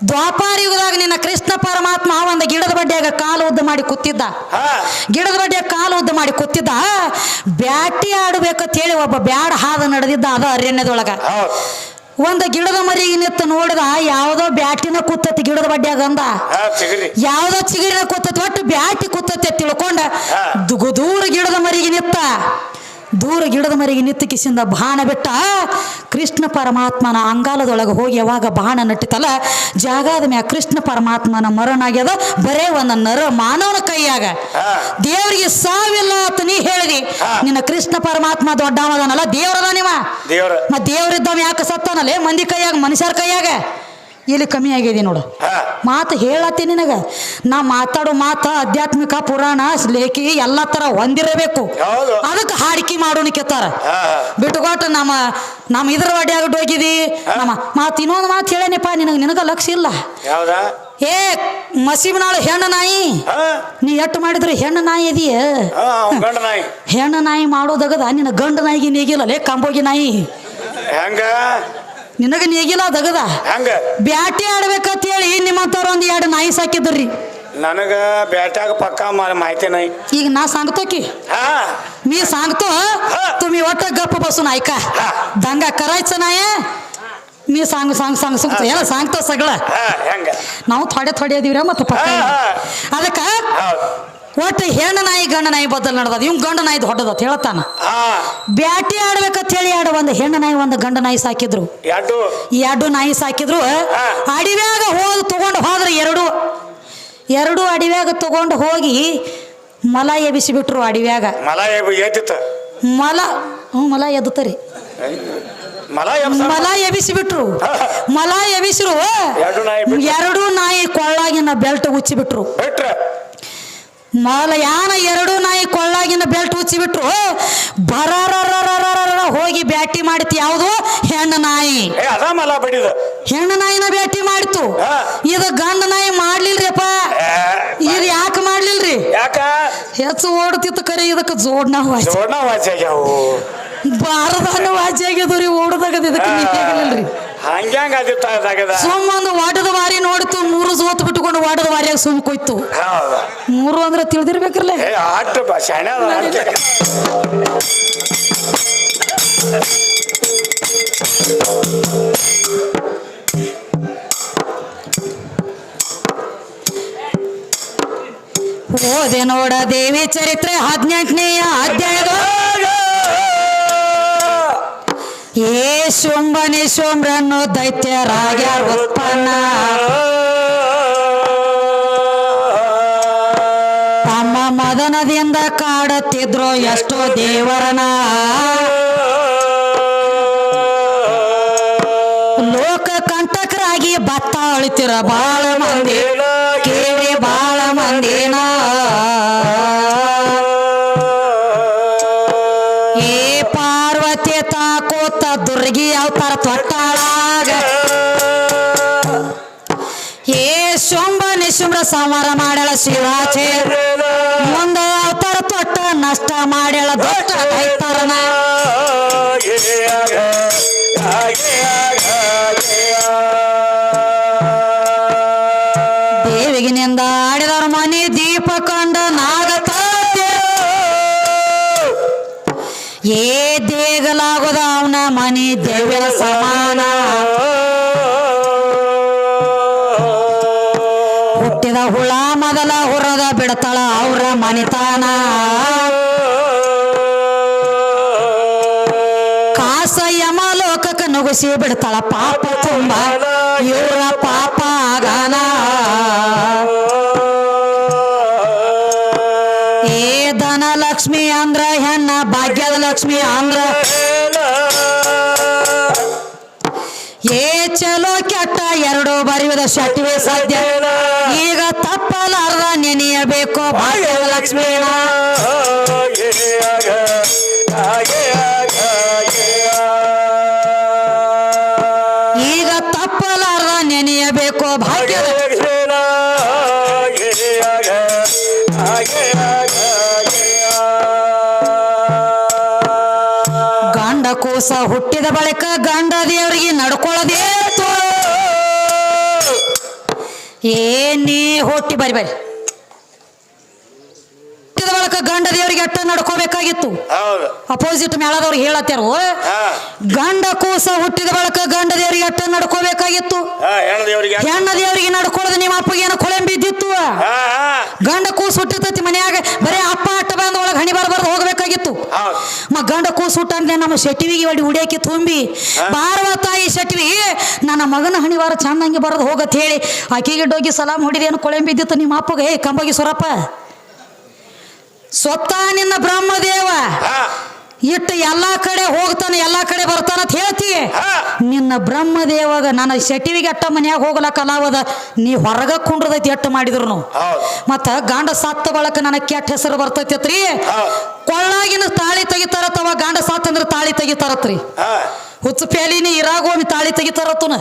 ದ್ವಾಪಾರ ಯುಗದಾಗ ನಿನ್ನ ಕೃಷ್ಣ ಪರಮಾತ್ಮ ಒಂದು ಗಿಡದ ಬಡ್ಡಿಯಾಗ ಕಾಲು ಉದ್ದ ಮಾಡಿ ಕೂತಿದ್ದ. ಗಿಡದ ಬಡ್ಡಿಯಾಗ ಕಾಲು ಉದ್ದ ಮಾಡಿ ಕೂತಿದ್ದ. ಬ್ಯಾಟಿ ಆಡಬೇಕಂತ ಹೇಳಿ ಒಬ್ಬ ಬ್ಯಾಡ ಹಾದ ನಡೆದಿದ್ದ ಅದ ಅರಣ್ಯದೊಳಗ. ಒಂದು ಗಿಡದ ಮರಿಗೆ ನಿಂತು ನೋಡಿದ, ಯಾವುದೋ ಬ್ಯಾಟಿನ ಕೂತತಿ ಗಿಡದ ಬಡ್ಡಿಯಾಗ ಅಂದ. ಯಾವುದೋ ಚಿಗುರಿನ ಕೂತತಿ, ಒಟ್ಟು ಬ್ಯಾಟಿ ಕೂತತಿ ತಿಳ್ಕೊಂಡ ದೂರ ಗಿಡದ ಮರಿಗೆ ನಿತ್ತ. ದೂರ ಗಿಡದ ಮರಿಗೆ ನಿತ್ತ ಕಿಸಿಂದ ಬಾಣ ಬಿಟ್ಟ. ಕೃಷ್ಣ ಪರಮಾತ್ಮನ ಅಂಗಾಲದೊಳಗೆ ಹೋಗಿ ಯಾವಾಗ ಬಾಣ ನಟ್ಟಿತಲ್ಲ, ಜಾಗದ ಮ್ಯಾಗ ಕೃಷ್ಣ ಪರಮಾತ್ಮನ ಮರಣ ಆಗ್ಯದ. ಬರೇ ಒಂದು ನರ ಮಾನವನ ಕೈಯಾಗ. ದೇವರಿಗೆ ಸಾವಿಲ್ಲ ಅಂತ ನೀ ಹೇಳಿದಿ. ನಿನ್ನ ಕೃಷ್ಣ ಪರಮಾತ್ಮ ದೊಡ್ಡವನಲ್ಲ, ದೇವರದ ನೀವ. ಮತ್ತ ದೇವರಿದ್ದವ ಯಾಕೆ ಸತ್ತಾನಲ್ಲೇ ಮಂದಿ ಕೈಯಾಗ, ಮನುಷ್ಯರ ಕೈಯಾಗ? ಇಲ್ಲಿ ಕಮ್ಮಿ ಆಗಿದೆ ನೋಡು. ಮಾತು ಹೇಳತ್ತಿ ನಿನಗ. ನಾ ಮಾತಾಡೋ ಮಾತು ಆಧ್ಯಾತ್ಮಿಕ, ಪುರಾಣ, ಲೇಖಿ ಎಲ್ಲ ತರ ಹೊಂದಿರಬೇಕು. ಅದಕ್ಕೆ ಹಾಡಿಕೆ ಮಾಡೋಣ ಕೆತ್ತಾರ ಬಿಟ್ಟುಕೊಟ್ಟು ನಮ್ಮ ಇದ್ರ ಒಡ್ಯಾಗ ಹೋಗಿದಿ. ನಮ್ಮ ಮಾತು ಇನ್ನೊಂದು ಮಾತು ಹೇಳೇನಪ್ಪ ನಿನಗ ಲಕ್ಷ ಇಲ್ಲ. ಏ ಮಸೀಬನಾಳು ಹೆಣ್ಣು ನಾಯಿ, ನೀ ಎಟ್ಟು ಮಾಡಿದ್ರು ಹೆಣ್ಣು ನಾಯಿ ಇದೀಯ. ಹೆಣ್ಣು ನಾಯಿ ಮಾಡೋದಗದ ನಿನ್ನ ಗಂಡು ನಾಯಿಗೆ ನೀಗಿಲ್ಲ ಲೇ ಕಂಬೋಗಿ ನಾಯಿ. ನಿನಗ ನೀಗಿಲ್ಲ ದಗದ. ಬ್ಯಾಟಿ ಆಡ್ಬೇಕಂತ ಹೇಳಿ ನಿಮ್ಮಂತವ್ರ ಒಂದು 2 ನಾಯಿ ಸಾಕಿದ್ರಿ. ನನಗ ಬ್ಯಾಟ್ಯಾಗ ಪಕ್ಕ ಮಾಹಿತಿ ನಾಯಿ. ಈಗ ನಾ सांगतो मी सांगतो, तुम्ही ಒಟ್ಟ गप्प बसून ऐका. दंगा करायचं नाही. मी सांगतो याला सांगतो सगळं. ನಾವು ಥोडे ಅದೀವ್ರ ಮತ್ತೆ ಪಕ್ಕ. ಅದಕ್ಕ ಒಟ್ಟು ಹೆಣ್ಣು ನಾಯಿ ಗಂಡ ನಾಯಿ ಬದಲ್ ನಡೆದ. ಇವ್ ಗಂಡ ನಾಯಿ ದೊಡ್ಡದ ಹೇಳ್ತಾನ. ಬ್ಯಾಟಿ ಆಡ್ಬೇಕಂತ ಹೇಳಿ ಒಂದು ಹೆಣ್ಣು ನಾಯಿ ಒಂದು ಗಂಡ ನಾಯಿ ಸಾಕಿದ್ರು. 2 ನಾಯಿ ಸಾಕಿದ್ರು. ಅಡಿವ್ಯಾಗ ತಗೊಂಡು ಹೋದ್ರೆ ಎರಡು ಅಡಿವ್ಯಾಗ ತಗೊಂಡು ಹೋಗಿ ಮಲ ಎಬಿಸಿಬಿಟ್ರು. ಅಡಿವ್ಯಾಗ ಮಲ ಎದ್ದುತ್ತರಿ. ಮಲ ಎಬಿಸಿಬಿಟ್ರು. ಮಲ ಎಬಿಸಿರು. 2 ನಾಯಿ ಕೊಳ್ಳಾಗಿನ ಬೆಲ್ಟ್ ಉಚ್ಚಿಬಿಟ್ರು. ಯಾನ 2 ನಾಯಿ ಕೊಳ್ಳಾಗಿನ ಬೆಲ್ಟ್ ಉಚ್ಚಿಬಿಟ್ರು. ಬರಾರ ಹೋಗಿ ಬ್ಯಾಟಿ ಮಾಡಿತು. ಯಾವುದು? ಹೆಣ್ಣು ನಾಯಿ. ಹೆಣ್ಣು ನಾಯಿನ ಬ್ಯಾಟಿ ಮಾಡಿತು. ಇದು ಗಂಡ ನಾಯಿ ಮಾಡ್ಲಿಲ್ರಿಪ್ಪ. ಇದು ಯಾಕೆ ಮಾಡ್ಲಿಲ್ರಿ? ಹೆಚ್ಚು ಓಡ್ತಿತ್ತು ಕರೆ. ಇದಕ್ಕೆ ಜೋಡ್ನ ಬಾರದಾನು ವಾಚಿ ಆಗ್ಯದ್ರಿ. ಓಡದಾಗದ ಇದಕ್ಕೆ ನೀಗಿಲ್ಲಲ್ರಿ. ಸುಮ್ಮೊಂದು ವಾಟದ ವಾರಿ ನೋಡ್ತು. 3 ಸೋತ್ ಬಿಟ್ಟುಕೊಂಡು ವಾಟದ ವಾರಿಯಾಗ ಸುಮ್ ಕೊಯ್ತು. 3 ಅಂದ್ರೆ ತಿಳಿದಿರ್ಬೇಕ್ರಲ್ಲ. ಓದೆ ನೋಡ ದೇವಿ ಚರಿತ್ರೆ 18ನೇ ಅಧ್ಯಾಯದ ಏ ಶುಂಭನಿಶುಂಭ್ರನ್ನು ದೈತ್ಯರಾಗ್ಯಾರ ಉತ್ಪನ್ನ. ತಮ್ಮ ಮದನದಿಂದ ಕಾಡುತ್ತಿದ್ರು ಎಷ್ಟೋ ದೇವರನ. ಲೋಕ ಕಂಟಕರಾಗಿ ಭತ್ತ ಅಳಿತಿರ ಬಾಳ ಮಂದಿ, ಕೇಳಿ ಬಾಳ ಮಂದಿನ. ದುರ್ಗಿ ಅವತಾರ ತೊಟ್ಟಾಳಾಗ ಏ ಶುಂಭ ನಿಶುಂಭ್ರ ಸಂಹಾರ ಮಾಡ್ಯಾಳ ಶಿವಾಚೆ. ಮುಂದೆ ಅವತಾರ ತೊಟ್ಟ ನಷ್ಟ ಮಾಡ್ಯಾಳ ದೊಡ್ಡ ದೈತರನ. ದೇವಿಗಿನಿಂದ ಆಡಿದವ್ರ ಮನೆ ದೀಪ ಕಂಡ ನಾಗತ ಏ ದೇಗಲಾಗೋದ ಅವನ ಮನಿ ದೇವರ ಸಮಾನ. ಹುಟ್ಟಿದ ಹುಳ ಮೊದಲ ಹುರದ ಬಿಡ್ತಾಳ ಅವ್ರ ಮನಿತಾನ. ಕಾಸ ಯಮ ಲೋಕಕ್ಕೆ ನುಗ್ಗಿಸಿ ಬಿಡ್ತಾಳ ಪಾಪ ತುಂಬ ಇವರ ಪಾಪ ಆಗಾನ. ಏ ಧನಲಕ್ಷ್ಮಿ ಅಂದ್ರ ಹೆಣ್ಣ, ಭಾಗ್ಯದ ಲಕ್ಷ್ಮಿ ಅಂದ್ರ ಏ ಚಲೋ ಕೆಟ್ಟ 2 ಬರೆಯುವುದ ಶಟಿವೆ ಸಾಧ್ಯ. ಈಗ ತಪ್ಪಲಾರ್ದ ನೆನೆಯಬೇಕು ಭಾಗ್ಯದ ಲಕ್ಷ್ಮಿನ. ಈಗ ತಪ್ಪಲಾರ್ದ ನೆನೆಯಬೇಕು ಭಾಗ್ಯದ ಗಂಡ ಕೂಸ ಹುಟ್ಟಿದ ಬಳಿಕ ಗಂಡ ದೇವರಿಗೆ ನಡ್ಕೊಳ್ಳೋದೇ ಏನೇ ಹೊಟ್ಟಿ ಬರಿ ಬರಿ ಬಳಕ ಗಂಡ ದೇವರಿಗೆ ಅಟ್ಟ ನಡ್ಕೋಬೇಕಾಗಿತ್ತು. ಅಪೋಸಿಟ್ ಮೇಳದವ್ರು ಹೇಳತ್ತಾರು ಗಂಡ ಕೂಸ ಹುಟ್ಟಿದ ಬಳಕ ಗಂಡ ದೇವರಿಗೆ ಅಟ್ಟ ನಡ್ಕೋಬೇಕಾಗಿತ್ತು. ಹೆಣ್ಣ ದೇವರಿಗೆ ನಡ್ಕೊಳ್ಳೋದು ನಿಮ್ಮ ಅಪ್ಪಗೆ ಏನೋ ಕೊಳೆ ಬಿದ್ದಿತ್ತು. ಗಂಡ ಕೂಸ ಹುಟ್ಟಿರ್ತೈತಿ ಮನ್ಯಾಗ ಬರೀ ಅಪ್ಪ ಅಟ್ಟ ಬಂದ ಒಳಗೆ ಹಣಿ ಬರಬಾರ್ದು ಹೋಗ್ಬೇಕಾಗಿತ್ತು. ಗಂಡ ಕೂಸ ಹುಟ್ಟಂದ್ರೆ ನಮ್ಮ ಶೆಟ್ಟಿವಿಗೆ ಹೊಡಿ ಉಡಿಯಾಕಿ ತುಂಬಿ ಬಾರವ ತಾಯಿ ಶೆಟ್ಟಿವಿ ನನ್ನ ಮಗನ ಹಣಿವಾರ ಚಂದಂಗೆ ಬರೋದು ಹೋಗತ್ ಹೇಳಿ ಆಕೆಗೆ ಡೋಗಿ ಸಲಾಮ್ ಹೊಡಿದೇನು ಕೊಳೆ ಬಿದ್ದಿತ್ತು ನಿಮ್ಮ ಅಪ್ಪಗೆ ಕಂಬಗಿ ಸೊರಪ್ಪ ಸ್ವತಃ ನಿನ್ನ ಬ್ರಹ್ಮದೇವ ಇಟ್ಟು ಎಲ್ಲಾ ಕಡೆ ಹೋಗ್ತಾನೆ ಎಲ್ಲಾ ಕಡೆ ಬರ್ತಾನ ಅಂತ ಹೇಳ್ತಿ. ನಿನ್ನ ಬ್ರಹ್ಮದೇವಾಗ ನನ್ನ ಶೆಟ್ಟಿವಿಗೆ ಅಟ್ಟ ಮನ್ಯಾಗ ಹೋಗ್ಲಕ್ಕಲಾವದ ನೀ ಹೊರಗ ಕುಂಡ್ರದೈತಿ ಎಟ್ಟು ಮಾಡಿದ್ರು ಮತ್ತ ಗಂಡ ಸತ್ತ ಬಳಕ ನನಗೆ ಕೆಟ್ಟ ಹೆಸರು ಬರ್ತೈತಿ. ಕೊಳ್ಳಾಗಿನ ತಾಳಿ ತೆಗಿತಾರತ್ತವ ಗಂಡ ಸತ್ತ ಅಂದ್ರೆ ತಾಳಿ ತೆಗಿತಾರತ್ರಿ. ಹುಚ್ಚ ಪ್ಯಾಲಿನಿ ಇರಾಗೋಮಿ ತಾಳಿ ತೆಗಿತಾರತ್ತನ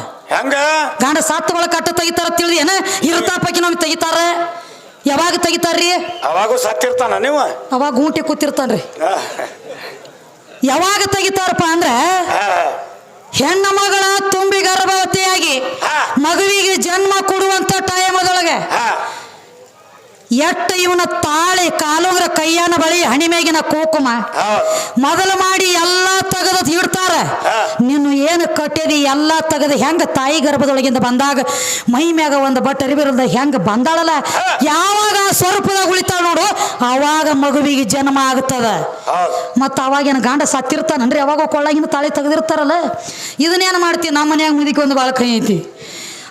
ಗಂಡ ಸತ್ತ ಬಳಕ ಅಟ್ಟ ತೆಗಿತಾರ ತಿಳಿದಿ ಏನ ಇರ್ತಾಪಕಿ ನಮ್ಗೆ ತೆಗಿತಾರ. ಯಾವಾಗ ತೆಗಿತಾರ್ರಿ? ಅವಾಗೂ ಸತ್ತಿರ್ತಾನ ನೀವು ಅವಾಗ ಗೂಂಟಿ ಕೂತಿರ್ತಾನ್ರಿ. ಯಾವಾಗ ತೆಗಿತಾರಪ್ಪ ಅಂದ್ರ ಹೆಣ್ಣ ಮಗಳ ತುಂಬಿ ಗರ್ಭವತಿಯಾಗಿ ಮಗುವಿಗೆ ಜನ್ಮ ಕೊಡುವಂತ ಟೈಮದೊಳಗೆ ಎಟ್ಟ ಇವನ ತಾಳಿ ಕಾಲುಂಗ್ರ ಕೈಯನ ಬಳಿ ಹಣಿಮೇಗಿನ ಕುಂಕುಮ ಮೊದಲು ಮಾಡಿ ಎಲ್ಲಾ ತೆಗೆದ ಇಡ್ತಾರ. ನೀನು ಏನು ಕಟ್ಟಿದಿ ಎಲ್ಲಾ ತೆಗೆದು ಹೆಂಗ ತಾಯಿ ಗರ್ಭದೊಳಗಿಂದ ಬಂದಾಗ ಮೈ ಮ್ಯಾಗ ಒಂದು ಬಟ್ ಅರಿಬಿರದ ಹೆಂಗ ಬಂದಾಳಲ್ಲ ಯಾವಾಗ ಸ್ವರೂಪದಾಗ ಉಳಿತಾಳ ನೋಡು ಅವಾಗ ಮಗುವಿಗೆ ಜನ್ಮ ಆಗ್ತದ. ಮತ್ತ ಅವಾಗೇನು ಗಂಡ ಸತ್ತಿರ್ತಾನನ್ರಿ ಅವಾಗ ಕೊಳ್ಳಾಗಿನ ತಾಳಿ ತೆಗೆದಿರ್ತಾರಲ್ಲ. ಇದನ್ನೇನು ಮಾಡ್ತೀವಿ ನಮ್ಮ ಮನ್ಯಾಗ ಮುದಿಗೆ ಒಂದು ಬಾಳ ಕೈ ಐತಿ.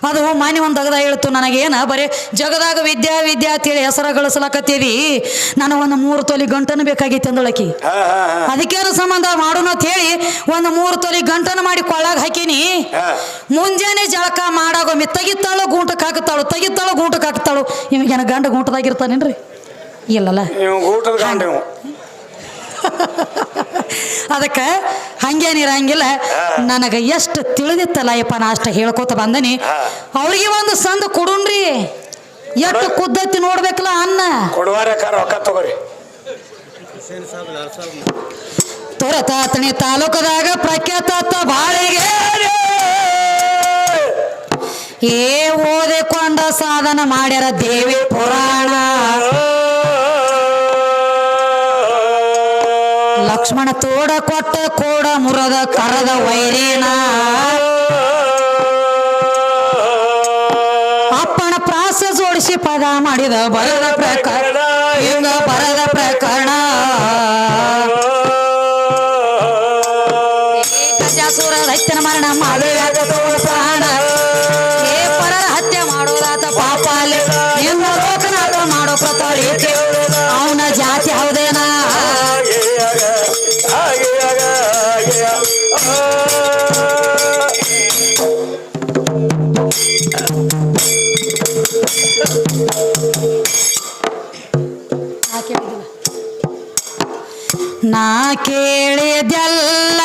ಅದು ಮಾನಿ ಒಂದು ಅಗದ ಹೇಳ್ತು ನನಗೇನ ಬರೀ ಜಗದಾಗ ವಿದ್ಯಾ ವಿದ್ಯಾ ಅಂತೇಳಿ ಹೆಸರ ಗಳಿಸ್ಲಾಕತ್ತೀವಿ ನನಗೆ ಒಂದು 3 ತೊಲಿ ಗಂಟನು ಬೇಕಾಗಿತ್ತು ಅಂದಳಕಿ. ಅದಕ್ಕೇನು ಸಂಬಂಧ ಮಾಡೋಣ ಅಂತ ಹೇಳಿ ಒಂದು 3 ತೊಲಿ ಗಂಟನು ಮಾಡಿ ಕೊಳ್ಳಾಗ ಹಾಕೀನಿ. ಮುಂಜಾನೆ ಜಳಕ ಮಾಡಾಗೊಮ್ಮೆ ತೆಗಿತಾಳು ಗೂಂಟಕ್ಕೆ ಹಾಕುತ್ತಾಳು ತೆಗಿತಾಳು ಗೂಂಟಕ್ಕೆ ಹಾಕ್ತಾಳು. ಇವಾಗೇನ ಗಂಡ ಗೂಂಟದಾಗಿರ್ತಾನೇನ್ರಿ? ಇಲ್ಲಲ್ಲ ಅದಕ್ಕೆ ಹಂಗೇನಿರಂಗಿಲ್ಲ. ನನಗೆ ಎಷ್ಟು ತಿಳಿದಿತ್ತಲ್ಲ ಯಪ್ಪ ನಾ ಅಷ್ಟ ಹೇಳ್ಕೊತ ಬಂದನಿ. ಅವ್ರಿಗೆ ಒಂದು ಸಂದ ಕೊಡುನ್ರಿ ಎಷ್ಟು ಕುದ್ದತ್ತಿ ನೋಡ್ಬೇಕಲ್ಲ ಅನ್ನ ತೊರತಾತಣಿ ತಾಲೂಕದಾಗ ಪ್ರಖ್ಯಾತ ಬಾಳಿಗೆ ಓದಿಕೊಂಡ ಸಾಧನ ಮಾಡ್ಯಾರ ದೇವಿ ಪುರಾಣ. ಲಕ್ಷ್ಮಣ ತೋಡ ಕೊಟ್ಟ ಕೋಡ ಮುರದ ಕರದ ವೈರೇನ ಅಪ್ಪನ ಪ್ರಾಸ ಜೋಡಿಸಿ ಪದ ಮಾಡಿದ ಬರದ ಪ್ರಕರಣ ಹಿಂಗ ಬರದ ಪ್ರಕರಣ. ಗಜಾಸುರ ದೈತ್ಯನ ಮರಣ ಮಾಡುವಾಗ ಪ್ರಾಣ ಪರರ ಹತ್ಯೆ ಮಾಡೋದಾತ ಪಾಪ ಅಲ್ಲಿ ನಿಮ್ಮ ಲೋಕನಾಥ ಮಾಡೋ ಪ್ರತಾಪ ಅವನ ಜಾತಿ ಹೌದೇನಾ? ನಾ ಕೇಳಿದೆಲ್ಲ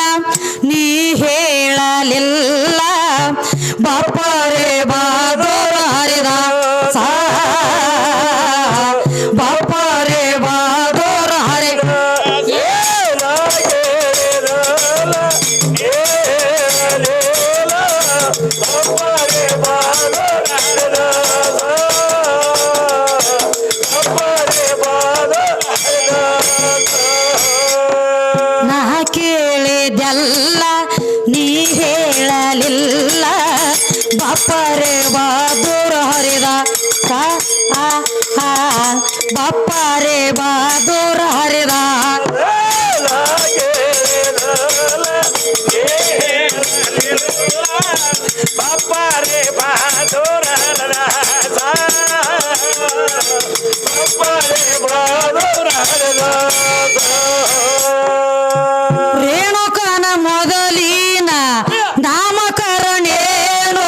ನೀ ಹೇಳಲಿಲ್ಲ ಬಾಪರೆ ಬಾದೋರ ಹರಿದ ಬಾಪರೆ ಬಾದೋರ ಹರಿ ನಾ ಕೇಳಿದೆಲ್ಲ ನೀ ಹೇಳಲಿಲ್ಲ ಬಾಪರೆ ಬಾದೂರ ಹರಿದ ಬಾಪರೆ ಬಾದೂರ ಹರಿದ ಬಾಪಾರೆ ಬಹಾದೂರ ರೇಣುಕನ ಮೊದಲಿನ ನಾಮಕರಣೇನು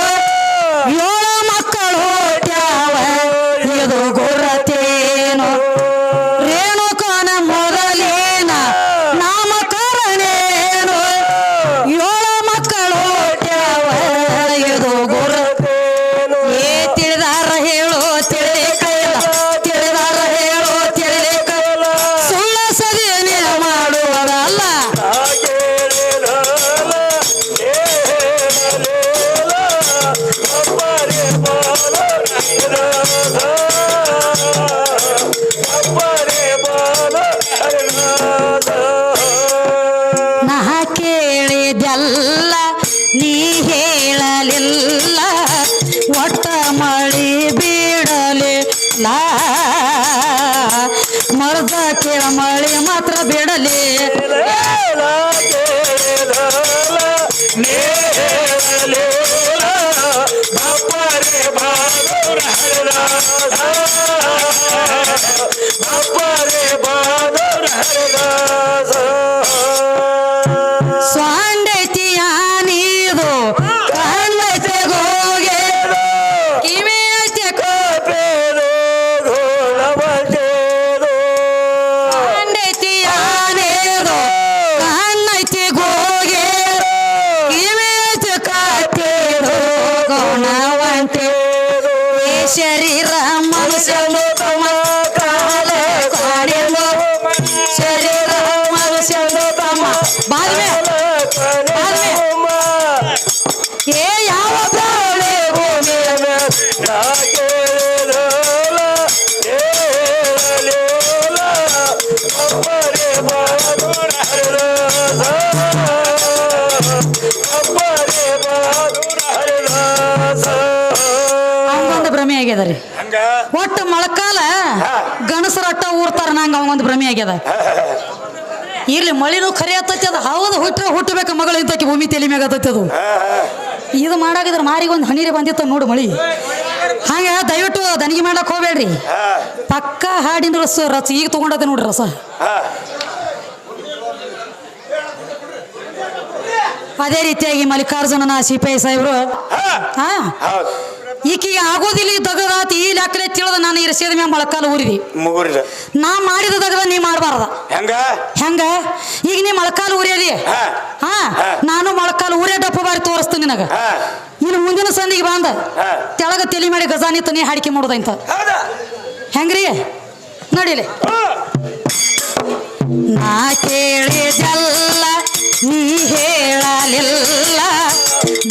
7 ಮಕ್ಕಳು ಹುಟ್ಟ್ಯಾವ ಇದು ಗುರತೇನು. ರೇಣುಕನ ಮೊದಲಿನ ಒಂಟೆ ಏ ಶರೀರ ಮನುಷ್ಯನು ತಮ್ಮ ಕಾಲ ಕಾಣೆಂದು ಶರೀರ ಮನುಷ್ಯನು ತಮ್ಮ ಬಾದ್ಮೆ ಏ ಯಾವ ಪ್ರಾಣಿ ಭೂಮಿಯ ಅವಂಗೊಂದು ಭ್ರಮೆ ಆಗ್ಯದ ರೀ ಹಂಗ ಒಟ್ಟು ಮೊಳಕಾಲ ಗಣಸರ ಅಟ್ಟ ಊರ್ತಾರ ನಂಗೆ ಅವಂಗೊಂದು ಭ್ರಮೆ ಆಗ್ಯದ ಇರ್ಲಿ ಮಳಿನೂ ಖರೆ ಆತೈತಿ ಅದು ಹೌದು ಹುಟ್ಟಬೇಕು ಮಗಳು ಇಂತಕ್ಕೆ ಭೂಮಿ ತಲೆ ಮ್ಯಾಗ ಆತೈತಿ ಅದು ಇದು ಮಾಡಾಕಿದ್ರ ಮಾರಿಗೊಂದು ಹಣೀರಿ ಬಂದಿತ್ತ ನೋಡು ಮಳಿ ಹಂಗ ದಯವಿಟ್ಟು ದನಿಗೆ ಮಾಡ್ಲಕ್ ಹೋಗ್ಬೇಡ್ರಿ ಪಕ್ಕ ಹಾಡಿನ ರಸ ಈಗ ತಗೊಂಡದ ನೋಡ್ರಿ ರಸ ಅದೇ ರೀತಿಯಾಗಿ ಮಲ್ಲಿಕಾರ್ಜುನನ ಸಿಪಾಯಿ ಸಾಹೇಬ್ರು ಹಾ ಈಕಿಗೆ ಆಗೋದಿಲ್ಲ ಈ ದಗದಾತ ಈ ಲೆಕ್ಕಲೆ ತಿಳಿದ ನಾನು ಇರಿಸಿದ ಮ್ಯಾಗ ಮೊಳಕಾಲ ಊರಿದಿ ಮುಗುರಿದ ನಾ ಮಾಡಿದ ದಗದ ನೀ ಮಾಡಬಾರ್ದ ಹೆಂಗ ಈಗ ನೀ ಮೊಳಕಾಲ ಊರಿಯದಿ ಹಾ ನಾನು ಮೊಳಕಾಲ ಊರೇ ಡಪ್ಪ ಬಾರಿ ತೋರಿಸ್ತೀನಿ ನಿನಗ ಇನ್ನು ಮುಂದಿನ ಸಂದಿಗೆ ಬಂದ ತೆಳಗ ತಲೆ ಮಾಡಿ ಗಜಾನಿತ್ತು ನೀ ಹಾಡಿಕೆ ಮಾಡೋದಂತ ಹೆಂಗ್ರಿ ನೋಡಿಲಿ ನಾ ಕೇಳಿದಲ್ಲ ನೀ ಹೇಳಲಿಲ್ಲ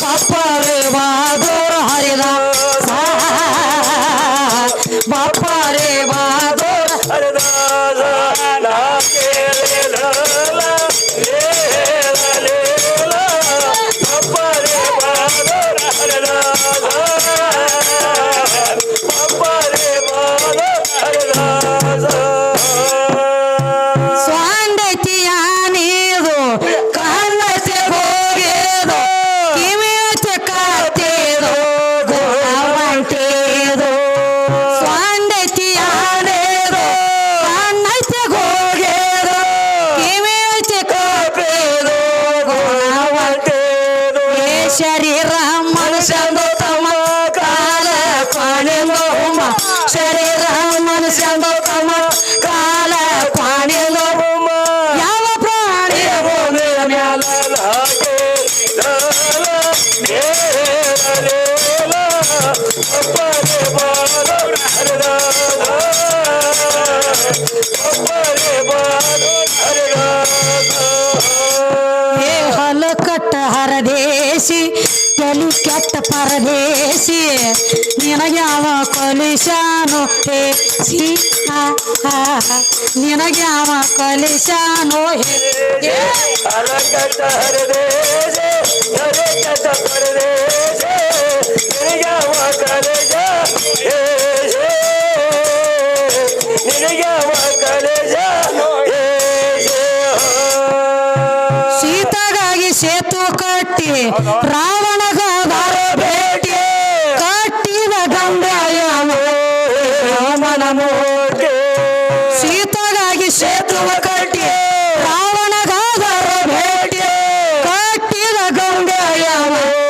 ಬಾಪರೆ ಬಾದೋರ ಹರಿದ ಬಾಪರೆ ಬಾದೋರ ಹರಿದ ಶರೀರ ಮನುಷ್ಯಂದು ತಮ್ಮ ಕಾಲ ಕಾಣೆಂದು ಶರೀರ ಮನುಷ್ಯಂದು ತಮ್ಮ ಕಾಲ ಕಾಣೆಂದು ಯಾವ ಪ್ರಾಣಿ ಭೂಮಿಯ ಮ್ಯಾಲ ಹಲಕಟ್ಟ ಹರದೇಶಿ ತಲಿ ಕೆಟ್ಟ ಪರದೇಶಿ ನಿನಗ್ಯಾವ ಕಲಿಶಾನು ಹೇಸಿ ನಿನಗ್ಯಾವ ಕಲಿಶಾನು ಹಲಕಟ್ಟ ಹರದೇಶಿ ತಲಿ ಕೆಟ್ಟ ಪರದೇಶಿ ನಿನಗ್ಯಾವ ಕಲಿಶ ನಿನಗ್ಯಾವ ಕಲಿಶ ಸೀತಾಗಾಗಿ ಸೇತು ಕಟ್ಟಿ ರಾವಣಗಾದಾರ ಭೇಟಿ ಕಟ್ಟಿದ ಗಂಗಾಯಮೂರ್ತಿ ಸೀತಾಗಾಗಿ ಸೇತು ಕಟ್ಟಿ ರಾವಣಗಾದಾರ ಭೇಟಿ ಕಟ್ಟಿದ ಗಂಗಾಯಮೂರ್ತಿ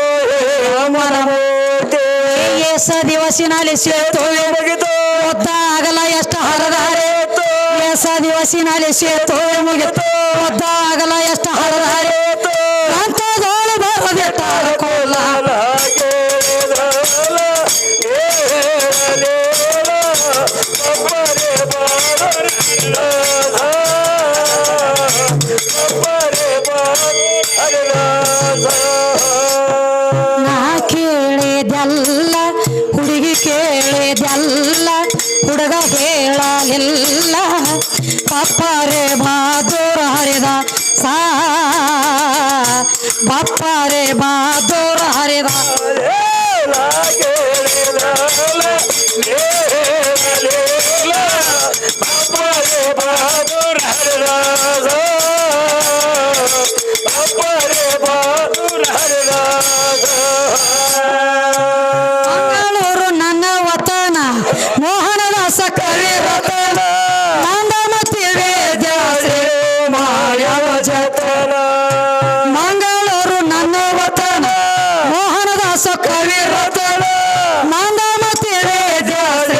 ದಿವಸಿನಲ್ಲಿ ಸೇತು ಮುಗಿತು ಒದ್ದ ಆಗಲ್ಲ ಎಷ್ಟು ಹರದಾರೆ ದಿವಸಿನಲ್ಲಿ ಸೇತು ಮುಗಿತು ಒದ್ದ ಆಗಲ್ಲ ಎಷ್ಟು ಹರದಾರೆ ಅಂತದೋಳು ಬರದೆ ತಾರಕೋಲ ನಾ ಕೇಳಿದೆಲ್ಲ ಹುಡುಗಿ ಕೇಳಿದೆಲ್ಲ ಹುಡುಗ ಹೇಳಲಿಲ್ಲ ಪಪ್ಪರೆ ಬಹಾದೂರ ಹರಿದ ಸಾ ಬಪ್ಪರೆ ಬಹಾದೂರ ಹರಿದ ಮಂಗಳೂರು ನನ್ನ ವತನ ಮೋಹನದಾಸ ಕವಿ ರತನ ನಂದಮತಿ ವೇದ್ಯಾಶ್ರೀ ಮಾಯವ ಜತನ ಮಂಗಳೂರು ನನ್ನ ವತನ ಮೋಹನದಾಸ ಕವಿ ರತನ ನಂದಮತಿ ವೇದ್ಯಾಶ್ರೀ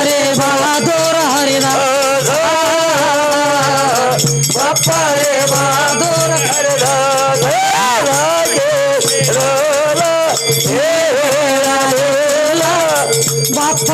ರೇ ಬಹದ್ದೂರ ಹರಿದಾಸ ಬಪ್ಪ ರೇ ಬಹದ್ದೂರ ಹರಿದಾಸ ಬಾಪ